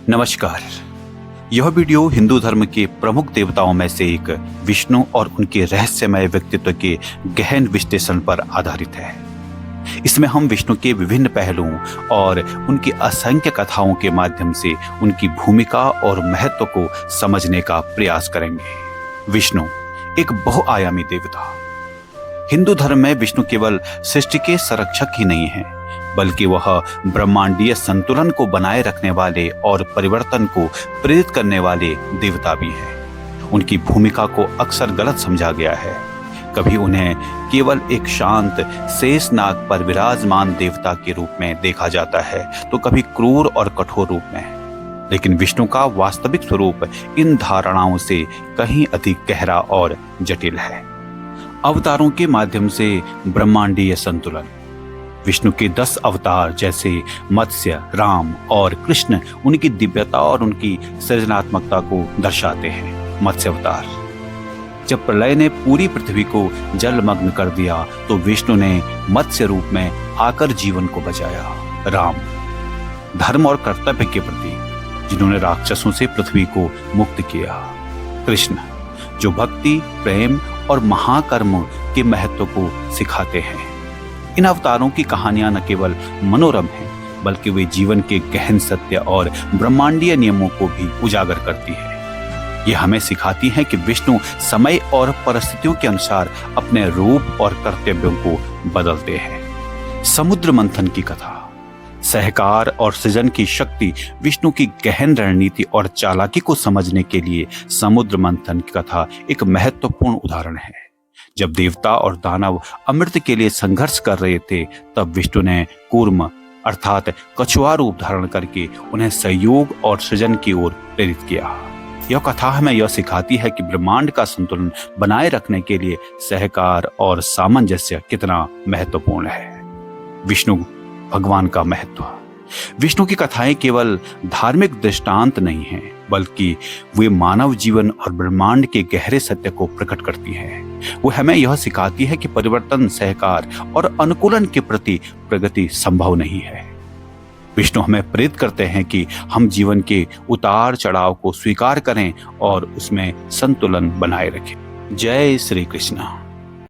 नमस्कार। यह वीडियो हिंदू धर्म के प्रमुख देवताओं में से एक विष्णु और उनके रहस्यमय व्यक्तित्व के गहन विश्लेषण पर आधारित है। इसमें हम विष्णु के विभिन्न पहलुओं और उनकी असंख्य कथाओं के माध्यम से उनकी भूमिका और महत्व को समझने का प्रयास करेंगे। विष्णु एक बहुआयामी देवता। हिंदू धर्म में विष्णु केवल सृष्टि के संरक्षक ही नहीं है, बल्कि वह ब्रह्मांडीय संतुलन को बनाए रखने वाले और परिवर्तन को प्रेरित करने वाले देवता भी हैं। उनकी भूमिका को अक्सर गलत समझा गया है। कभी उन्हें केवल एक शांत शेषनाग पर विराजमान देवता के रूप में देखा जाता है, तो कभी क्रूर और कठोर रूप में। लेकिन विष्णु का वास्तविक स्वरूप इन धारणाओं से कहीं अधिक गहरा और जटिल है। अवतारों के माध्यम से ब्रह्मांडीय संतुलन। विष्णु के 10 अवतार जैसे मत्स्य, राम और कृष्ण उनकी दिव्यता और उनकी सृजनात्मकता को दर्शाते हैं। मत्स्य अवतार, जब प्रलय ने पूरी पृथ्वी को जलमग्न कर दिया तो विष्णु ने मत्स्य रूप में आकर जीवन को बचाया। राम, धर्म और कर्तव्य के प्रति, जिन्होंने राक्षसों से पृथ्वी को मुक्त किया। कृष्ण, जो भक्ति, प्रेम और महाकर्म के महत्व को सिखाते हैं। इन अवतारों की कहानियां न केवल मनोरम हैं, बल्कि वे जीवन के गहन सत्य और ब्रह्मांडीय नियमों को भी उजागर करती है। ये हमें सिखाती हैं कि विष्णु समय और परिस्थितियों के अनुसार अपने रूप और कर्तव्यों को बदलते हैं। समुद्र मंथन की कथा। सहकार और सृजन की शक्ति। विष्णु की गहन रणनीति और चालाकी को समझने के लिए समुद्र मंथन की कथा एक महत्वपूर्ण उदाहरण है। जब देवता और दानव अमृत के लिए संघर्ष कर रहे थे, तब विष्णु ने कूर्म अर्थात कछुआ रूप धारण करके उन्हें सहयोग और सृजन की ओर प्रेरित किया। यह कथा हमें यह सिखाती है कि ब्रह्मांड का संतुलन बनाए रखने के लिए सहकार और सामंजस्य कितना महत्वपूर्ण है। विष्णु भगवान का महत्व। विष्णु की कथाएं केवल धार्मिक दृष्टांत नहीं हैं, बल्कि वे मानव जीवन और ब्रह्मांड के गहरे सत्य को प्रकट करती हैं। वो हमें यह सिखाती है कि परिवर्तन, सहकार और अनुकूलन के प्रति प्रगति संभव नहीं है। विष्णु हमें प्रेरित करते हैं कि हम जीवन के उतार चढ़ाव को स्वीकार करें और उसमें संतुलन बनाए रखें। जय श्री कृष्ण।